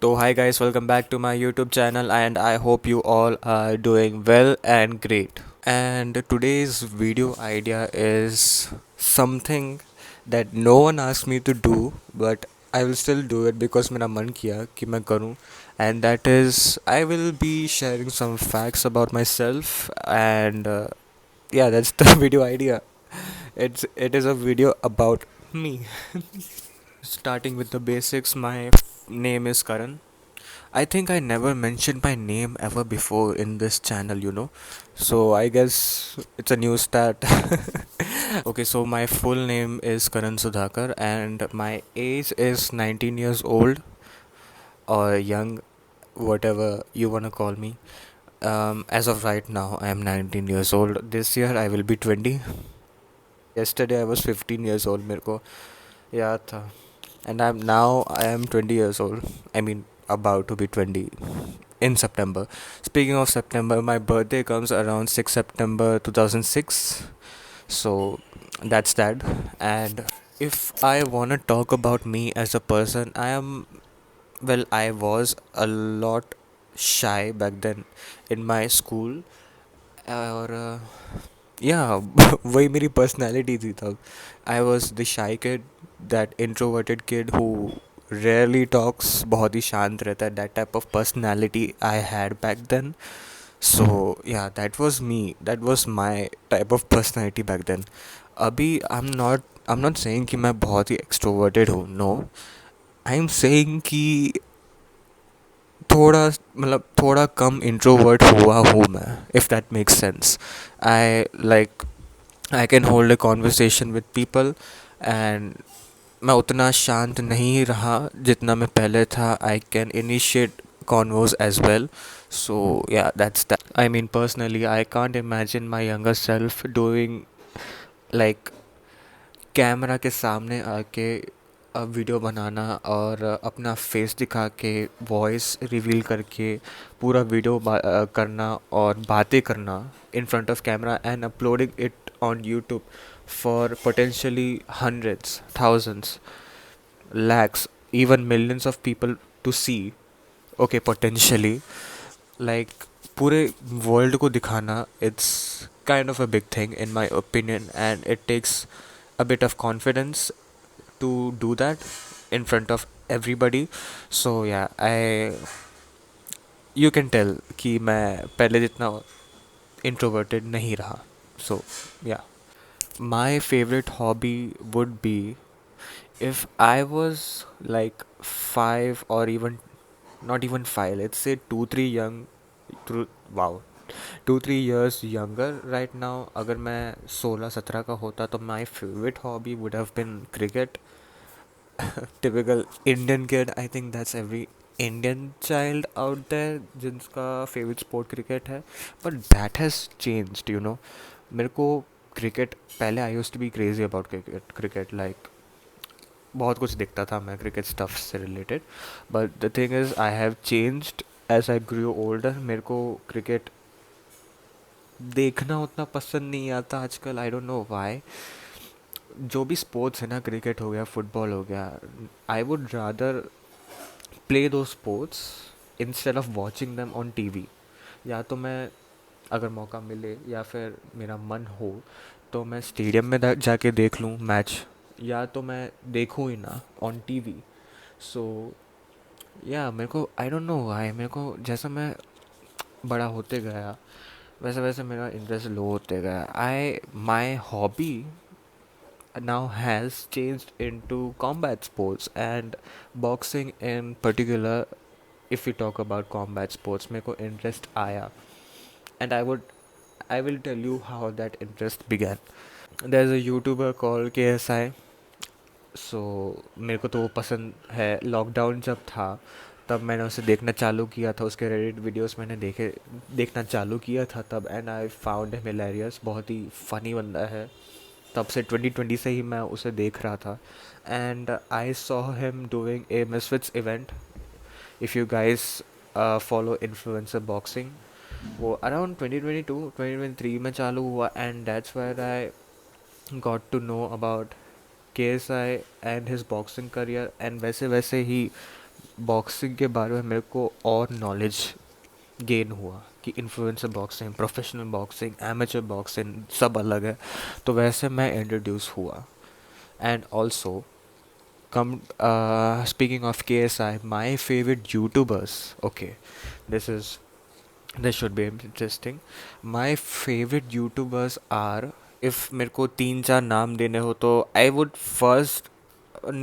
So, hi guys, welcome back to my YouTube channel, and I hope you all are doing well and great. And today's video idea is something that no one asked me to do, but I will still do it because मेरा मन किया कि मैं करूं. And that is, I will be sharing some facts about myself, and yeah, that's the video idea. It is a video about me. Starting with the basics, my name is Karan. I think I never mentioned my name ever before in this channel. So I guess it's a new start. Okay, so my full name is Karan Sudhakar and my age is 19 years old or young, whatever you want to call me. As of right now, I am 19 years old. This year I will be 20. Yesterday I was 15 years old. मेरे को याद था. And I am 20 years old. I mean, about to be 20 in September. Speaking of September, my birthday comes around 6 September 2006. So that's that. And if I want to talk about me as a person, I was a lot shy back then in my school. और yeah, वही मेरी personality थी तब. I was the shy kid, that introverted kid who rarely talks, बहुत ही शांत रहता है. That type of personality I had back then. So yeah, that was me. That was my type of personality back then. अभी I'm not saying कि मैं बहुत ही extroverted हूँ. No, I'm saying कि थोड़ा कम इंट्रोवर्ट हुआ हूँ मैं, if that makes sense. I like I can hold a conversation with people and मैं उतना शांत नहीं रहा जितना मैं पहले था. I can initiate convos as well. So yeah, that's that. I mean, personally, I can't imagine my younger self doing like camera के सामने आके वीडियो बनाना और अपना फेस दिखा के वॉइस रिवील करके पूरा वीडियो करना और बातें करना in front of camera and uploading it on YouTube for potentially hundreds thousands lakhs even millions of people to see. Okay, potentially, like पूरे वर्ल्ड को दिखाना, it's kind of a big thing in my opinion, and it takes a bit of confidence to do that in front of everybody. So yeah, I you can tell कि मैं पहले जितना introverted नहीं रहा. So yeah, my favorite hobby would be, if I was like 5 or even not even 5, let's say wow, 2-3 years younger right now, अगर मैं 16-17 का होता तो my favorite hobby would have been cricket. Typical Indian kid. I think that's every Indian child out there जिनका favorite sport cricket है. But that has changed. मेरे को cricket पहले I used to be crazy about cricket like बहुत कुछ देखता था मैं क्रिकेट स्टफ से related. But the thing is I have changed as I grew older. मेरे को क्रिकेट देखना उतना पसंद नहीं आता आजकल. I don't know why. जो भी स्पोर्ट्स है ना, क्रिकेट हो गया, फुटबॉल हो गया, आई वुड रादर प्ले दो sports instead of watching them on TV. या तो मैं, अगर मौका मिले या फिर मेरा मन हो, तो मैं स्टेडियम में जाके देख लूँ मैच, या तो मैं देखूँ ही ना ऑन टीवी. सो या मेरे को आई डोंट नो व्हाई, मेरे को जैसा मैं बड़ा होते गया वैसे वैसे मेरा इंटरेस्ट लो होते गया. My hobby now has changed into combat sports and boxing in particular. If we talk about combat sports, मेरे को इंटरेस्ट आया, and I will tell you how that interest began. There's a YouTuber called KSI. सो मेरे को तो वो पसंद है. Lockdown जब था तब मैंने उसे देखना चालू किया था. उसके रेडिट वीडियोस मैंने देखना चालू किया था तब, and I found him hilarious. बहुत ही फ़नी बंदा है. तब से 2020 से ही मैं उसे देख रहा था. And I saw him doing a misfits event. If you guys follow influencer boxing, वो अराउंड 2022-2023 में चालू हुआ. And that's where I got to know about KSI and his boxing career. And वैसे वैसे ही बॉक्सिंग के बारे में मेरे को और नॉलेज गेन हुआ कि influencer boxing, professional boxing, amateur boxing सब अलग है। तो वैसे मैं इंट्रोड्यूस हुआ। And also come speaking of KSI, my favorite YouTubers, okay, this is this should be interesting. My favorite YouTubers are, if मेरे को तीन चार नाम देने हो तो I would first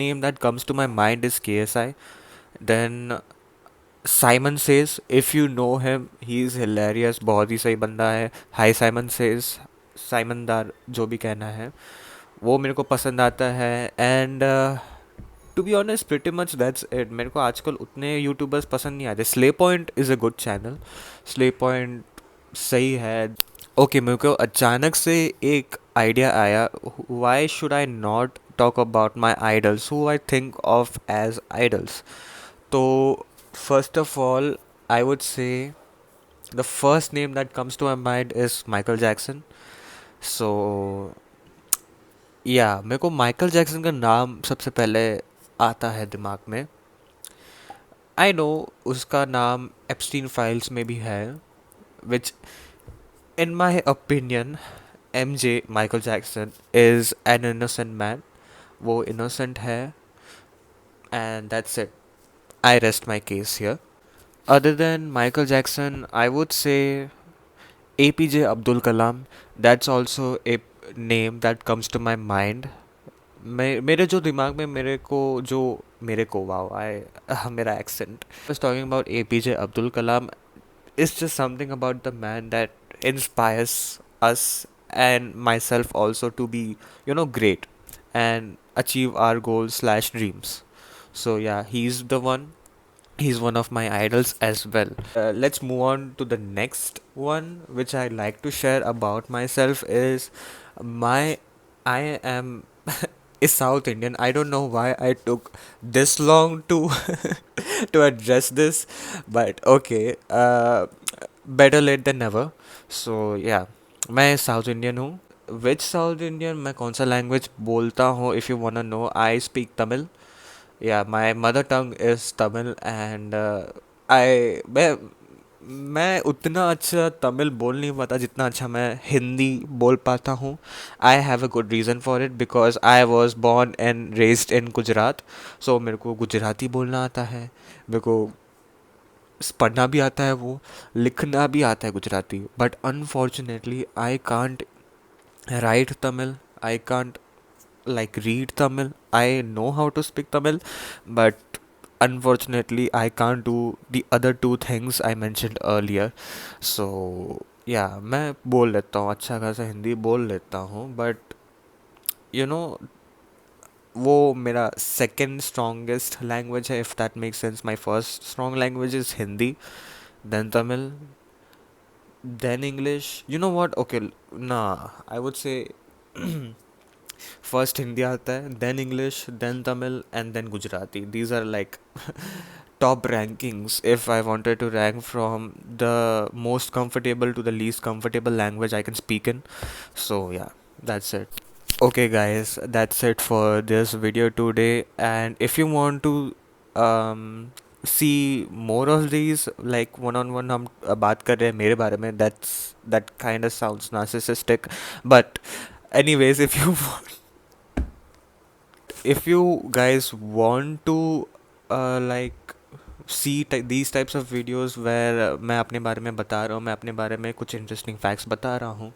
name that comes to my mind is KSI. Then Simon Says, if you know him, he is hilarious, बहुत ही सही बंदा है. Hi Simon Says, साइमन दार जो भी कहना है वो मेरे को पसंद आता है. And to be honest pretty much that's it. मेरे को आजकल उतने यूट्यूबर्स पसंद नहीं आते. Slay Point is a good channel, Slay Point सही है. ओके मेरे को अचानक से एक आइडिया आया, why should I not talk about my idols who I think of as idols. तो first of all I would say the first name that comes to my mind is Michael Jackson. So yeah मेरे को Michael Jackson का नाम सबसे पहले आता है दिमाग में. आई नो उसका नाम एप्स्टीन फाइल्स में भी है, which in my opinion M J Michael Jackson is an innocent man. वो इनोसेंट है and that's it. I rest my case here. Other than Michael Jackson I would say APJ Abdul Kalam. That's also a name that comes to my mind. मेरे जो दिमाग में मेरे को wow I मेरा accent was talking about APJ Abdul Kalam. It's just something about the man that inspires us and myself also to be, great and achieve our goals slash dreams. So yeah, he's the one. He's one of my idols as well. Let's move on to the next one, which I like to share about myself is my I am is South Indian. I don't know why I took this long to to address this, but okay, better late than never. So yeah, मैं south Indian हूँ. विच south Indian, मैं कौन सा language बोलता हूँ, if you want to know, I speak Tamil. Yeah my mother tongue is Tamil. And I मैं उतना अच्छा तमिल बोल नहीं पाता जितना अच्छा मैं हिंदी बोल पाता हूँ. I have a good reason for it because I was born and raised in Gujarat. So मेरे को गुजराती बोलना आता है, मेरे को पढ़ना भी आता है, वो लिखना भी आता है Gujarati. But unfortunately I can't right Tamil, I can't like read Tamil. I know how to speak Tamil, but unfortunately I can't do the other two things I mentioned earlier. So yeah, मैं बोल लेता हूँ अच्छा खासा हिंदी बोल लेता हूँ, but you know वो मेरा second strongest language है, if that makes sense. My first strong language is Hindi, then Tamil, then English. You know what? Okay, nah, I would say first Hindi आता है, then English, then Tamil and then Gujarati. These are like top rankings if I wanted to rank from the most comfortable to the least comfortable language I can speak in. So yeah, that's it. Okay guys, that's it for this video today. And if you want to um, see more of these like one on one, हम बात कर रहे हैं मेरे बारे में, that kind of sounds narcissistic, but anyways, if you guys want to like see these types of videos where मैं अपने बारे में बता रहा हूँ, मैं अपने बारे में कुछ इंटरेस्टिंग फैक्ट्स बता रहा हूँ,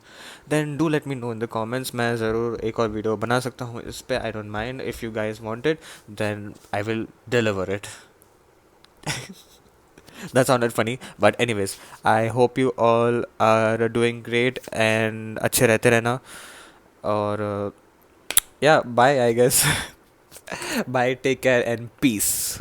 then do let me know in the comments. मैं ज़रूर एक और वीडियो बना सकता हूँ इस पे. I don't mind. If you guys want it, then I will deliver it. That sounded funny, but anyways, I hope you all are doing great and अच्छे रहते रहना. और yeah, bye I guess. Bye, take care and peace.